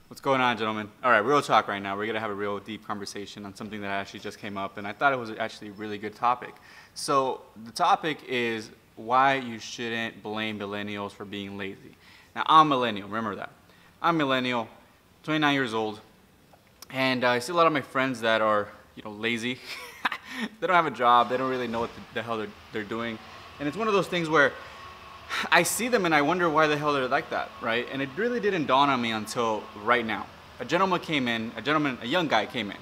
What's going on, gentlemen? All right, real talk right now. We're going to have a real deep conversation on something that actually just came up, and I thought it was actually a really good topic. So the topic is why you shouldn't blame millennials for being lazy. Now, I'm a millennial. Remember that. I'm a millennial, 29 years old, and I see a lot of my friends that are, lazy. They don't have a job. They don't really know what the hell they're doing. And it's one of those things where I see them and I wonder why the hell they're like that, right? And it really didn't dawn on me until right now. A young guy came in,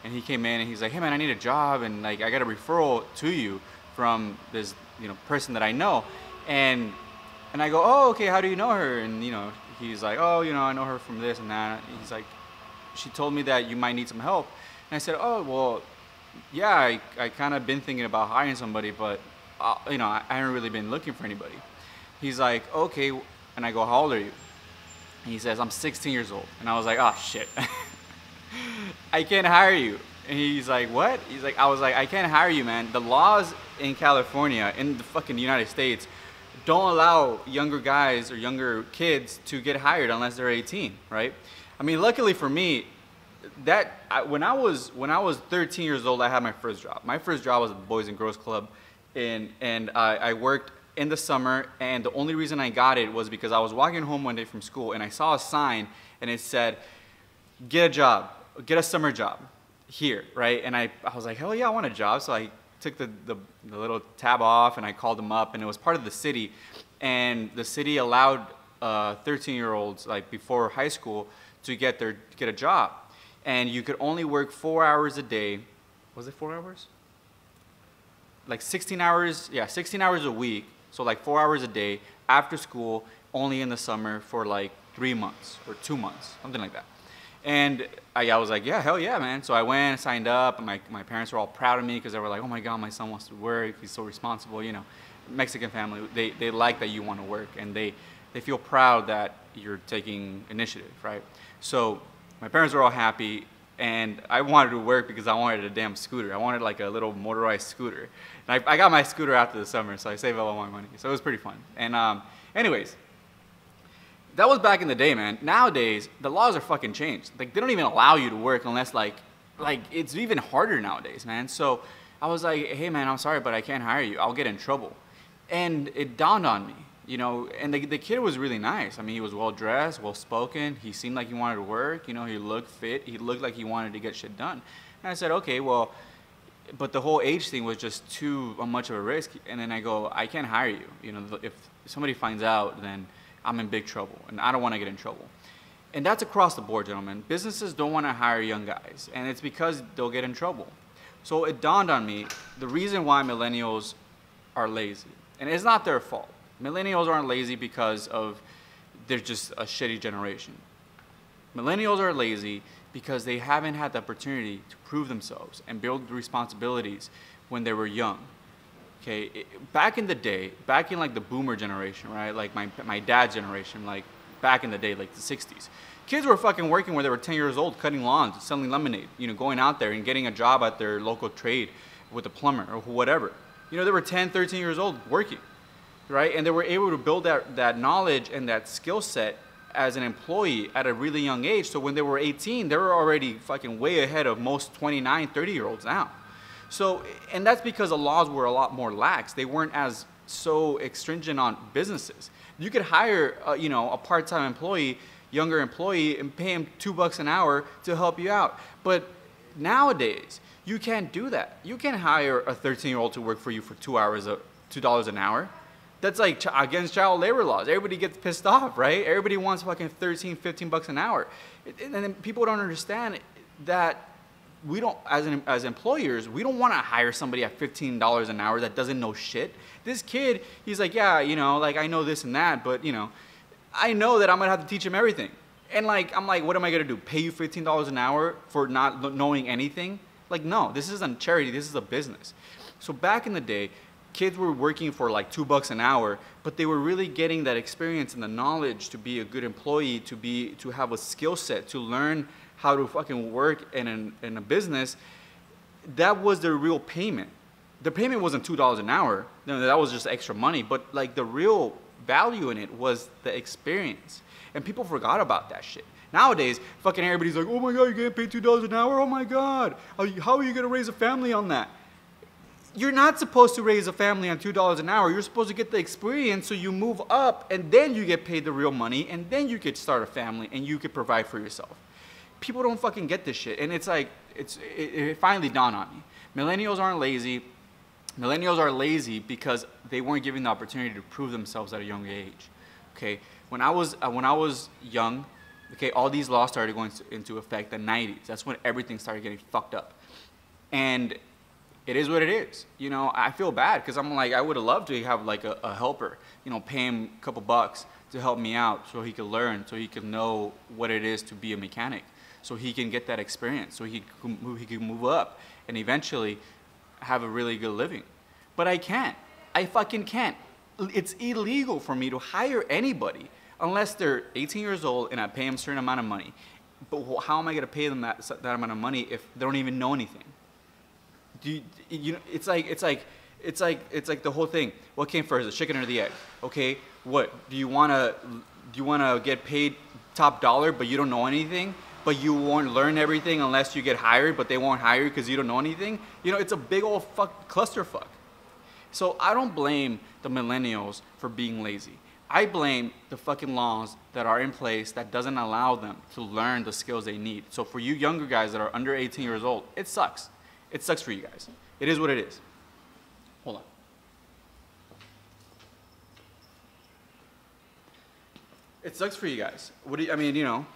and he came in and he's like, hey man, I need a job, and like I got a referral to you from this, person that I know. And I go, oh, okay, how do you know her? And he's like, oh, I know her from this and that. He's like, she told me that you might need some help. And I said, oh, well, yeah, I kind of been thinking about hiring somebody, but I haven't really been looking for anybody. He's like, okay, and I go, how old are you? And he says, I'm 16 years old. And I was like, oh shit, I can't hire you. And he's like, what? I was like, I can't hire you, man. The laws in California, in the fucking United States, don't allow younger guys or younger kids to get hired unless they're 18, right? I mean, luckily for me, when I was 13 years old, I had my first job. My first job was at the Boys and Girls Club, and I worked in the summer, and the only reason I got it was because I was walking home one day from school and I saw a sign and it said, get a job, get a summer job here, right? And I was like, hell yeah, I want a job. So I took the little tab off and I called them up, and it was part of the city, and the city allowed 13-year-olds like before high school to get a job, and you could only work 4 hours a day. Was it 4 hours? Like 16 hours, yeah, 16 hours a week. So like 4 hours a day after school, only in the summer for like 3 months or 2 months, something like that. And I was like, yeah, hell yeah, man. So I went, signed up, and my parents were all proud of me because they were like, oh my God, my son wants to work. He's so responsible, Mexican family, they like that you want to work, and they feel proud that you're taking initiative, right? So my parents were all happy, and I wanted to work because I wanted a damn scooter. I wanted like a little motorized scooter. And I got my scooter after the summer, so I saved all my money. So it was pretty fun. And anyways, that was back in the day, man. Nowadays, the laws are fucking changed. Like, they don't even allow you to work unless like it's even harder nowadays, man. So I was like, hey man, I'm sorry, but I can't hire you. I'll get in trouble. And it dawned on me, and the kid was really nice. I mean, he was well-dressed, well-spoken. He seemed like he wanted to work. He looked fit. He looked like he wanted to get shit done. And I said, okay, well, but the whole age thing was just too much of a risk. And then I go, I can't hire you. If somebody finds out, then I'm in big trouble, and I don't want to get in trouble. And that's across the board, gentlemen. Businesses don't want to hire young guys, and it's because they'll get in trouble. So it dawned on me the reason why millennials are lazy. And it's not their fault. Millennials aren't lazy because they're just a shitty generation. Millennials are lazy because they haven't had the opportunity to prove themselves and build responsibilities when they were young. Okay, back in the day, back in like the boomer generation, right? Like my dad's generation, like back in the day, like the 60s. Kids were fucking working when they were 10 years old, cutting lawns, selling lemonade, going out there and getting a job at their local trade with a plumber or whatever. They were 10, 13 years old working, right? And they were able to build that knowledge and that skill set as an employee at a really young age. So when they were 18, they were already fucking way ahead of most 29, 30-year-olds now. So, and that's because the laws were a lot more lax. They weren't as so stringent on businesses. You could hire, a part-time employee, younger employee, and pay him $2 an hour to help you out. But nowadays, you can't do that. You can't hire a 13-year-old to work for you for $2 an hour. That's like against child labor laws. Everybody gets pissed off, right? Everybody wants fucking 13, 15 bucks an hour. And then people don't understand that we don't, as employers, we don't want to hire somebody at $15 an hour that doesn't know shit. This kid, he's like, yeah, like I know this and that, but I know that I'm gonna have to teach him everything. And like, I'm like, what am I gonna do? Pay you $15 an hour for not knowing anything? Like, no, this isn't charity, this is a business. So back in the day, kids were working for like $2 an hour, but they were really getting that experience and the knowledge to be a good employee, to have a skill set, to learn how to fucking work in a business. That was their real payment. The payment wasn't $2 an hour. No, that was just extra money. But like the real value in it was the experience. And people forgot about that shit. Nowadays, fucking everybody's like, oh my God, you're getting paid $2 an hour? Oh my God, how are you gonna raise a family on that? You're not supposed to raise a family on $2 an hour. You're supposed to get the experience so you move up and then you get paid the real money and then you could start a family and you could provide for yourself. People don't fucking get this shit. And it's like, it finally dawned on me. Millennials aren't lazy. Millennials are lazy because they weren't given the opportunity to prove themselves at a young age. Okay, when I was young, okay, all these laws started going into effect in the 90s. That's when everything started getting fucked up. And it is what it is. You know, I feel bad because I'm like, I would have loved to have like a helper, you know, pay him a couple bucks to help me out so he could learn, so he could know what it is to be a mechanic, so he can get that experience, so he can move up and eventually have a really good living. But I can't. I fucking can't. It's illegal for me to hire anybody unless they're 18 years old and I pay them a certain amount of money. But how am I going to pay them that amount of money if they don't even know anything? You know, it's like the whole thing. What came first, the chicken or the egg? Okay, what do you wanna get paid top dollar, but you don't know anything, but you won't learn everything unless you get hired, but they won't hire you because you don't know anything? You know, it's a big old clusterfuck. So I don't blame the millennials for being lazy. I blame the fucking laws that are in place that doesn't allow them to learn the skills they need. So for you younger guys that are under 18 years old, it sucks. It sucks for you guys. It is what it is. Hold on. It sucks for you guys. I mean, you know,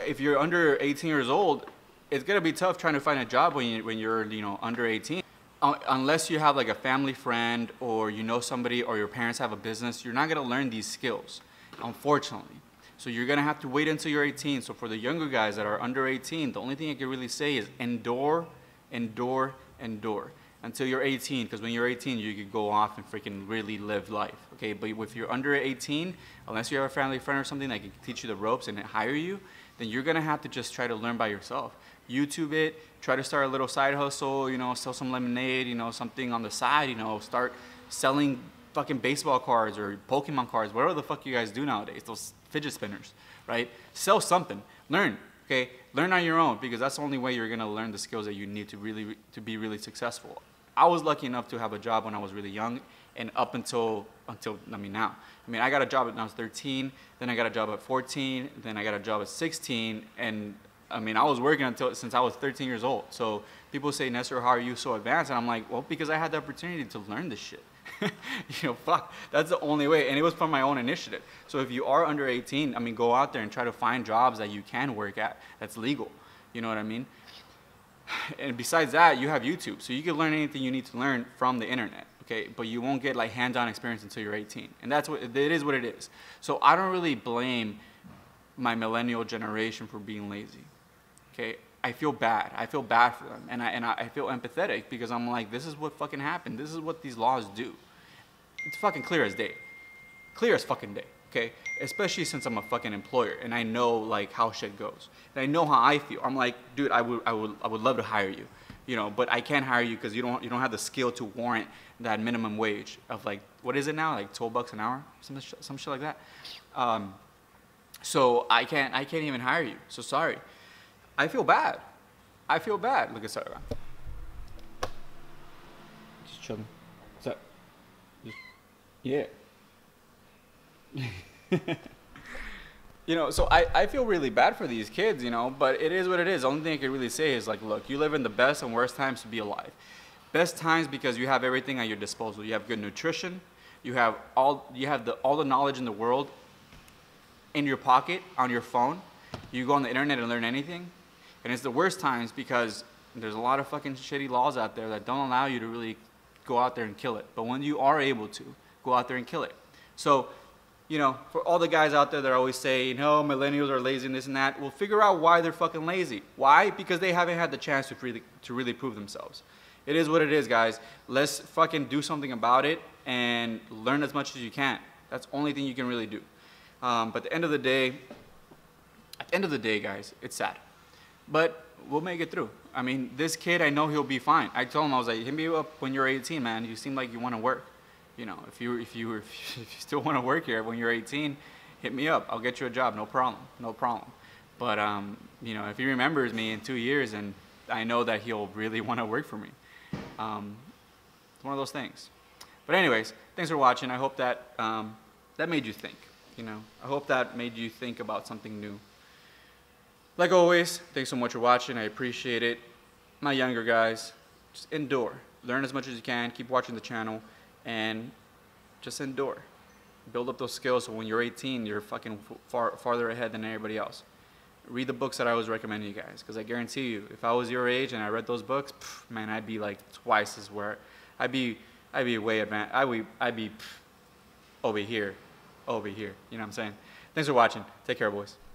if you're under 18 years old, it's gonna be tough trying to find a job when you're you know, under 18. Unless you have like a family friend or you know somebody or your parents have a business, you're not gonna learn these skills, unfortunately. So you're gonna have to wait until you're 18. So for the younger guys that are under 18, the only thing I can really say is endure until you're 18, because when you're 18 you could go off and freaking really live life, okay? But if you're under 18, unless you have a family friend or something that can teach you the ropes and hire you, then you're gonna have to just try to learn by yourself. YouTube it, try to start a little side hustle, you know, sell some lemonade, you know, something on the side, you know, start selling fucking baseball cards or Pokemon cards, whatever the fuck you guys do nowadays, those fidget spinners, right? Sell something, learn. Okay, learn on your own, because that's the only way you're gonna learn the skills that you need to be really successful. I was lucky enough to have a job when I was really young, and up until I mean now. I mean, I got a job when I was 13, then I got a job at 14, then I got a job at 16, and I mean, I was working since I was 13 years old. So people say, Nestor, how are you so advanced? And I'm like, well, because I had the opportunity to learn this shit. You know, fuck, that's the only way. And it was from my own initiative. So if you are under 18, I mean, go out there and try to find jobs that you can work at that's legal. You know what I mean? And besides that, you have YouTube. So you can learn anything you need to learn from the internet. Okay, but you won't get like hands-on experience until you're 18. And that's what, it is what it is. So I don't really blame my millennial generation for being lazy. Okay, I feel bad. I feel bad for them. And I feel empathetic, because I'm like, this is what fucking happened. This is what these laws do. It's fucking clear as day. Clear as fucking day, okay? Especially since I'm a fucking employer and I know like how shit goes. And I know how I feel. I'm like, dude, I would love to hire you, you know, but I can't hire you because you don't have the skill to warrant that minimum wage of like, what is it now? Like $12 an hour? Some shit like that. So I can't even hire you. So sorry. I feel bad. I feel bad. Look at Sarah. Just chilling. What's up? Yeah. You know, so I feel really bad for these kids, you know, but it is what it is. The only thing I can really say is like, look, you live in the best and worst times to be alive. Best times because you have everything at your disposal. You have good nutrition. You have all the knowledge in the world in your pocket, on your phone. You go on the internet and learn anything. And it's the worst times because there's a lot of fucking shitty laws out there that don't allow you to really go out there and kill it. But when you are able to, go out there and kill it. So, you know, for all the guys out there that always say, no, millennials are lazy and this and that, well, figure out why they're fucking lazy. Why? Because they haven't had the chance to really prove themselves. It is what it is, guys. Let's fucking do something about it and learn as much as you can. That's the only thing you can really do. But at the end of the day, guys, it's sad. But we'll make it through. I mean, this kid, I know he'll be fine. I told him, I was like, hit me up when you're 18, man. You seem like you want to work. You know, if you still want to work here when you're 18, hit me up. I'll get you a job, no problem, no problem. But you know, if he remembers me in 2 years, and I know that he'll really want to work for me. It's one of those things. But anyways, thanks for watching. I hope that that made you think. You know, I hope that made you think about something new. Like always, thanks so much for watching. I appreciate it. My younger guys, just endure. Learn as much as you can. Keep watching the channel, and just endure. Build up those skills so when you're 18, you're fucking farther ahead than everybody else. Read the books that I was recommending you guys, because I guarantee you, if I was your age and I read those books, man, I'd be like twice as where I'd be way advanced. I'd be over here. You know what I'm saying? Thanks for watching. Take care, boys.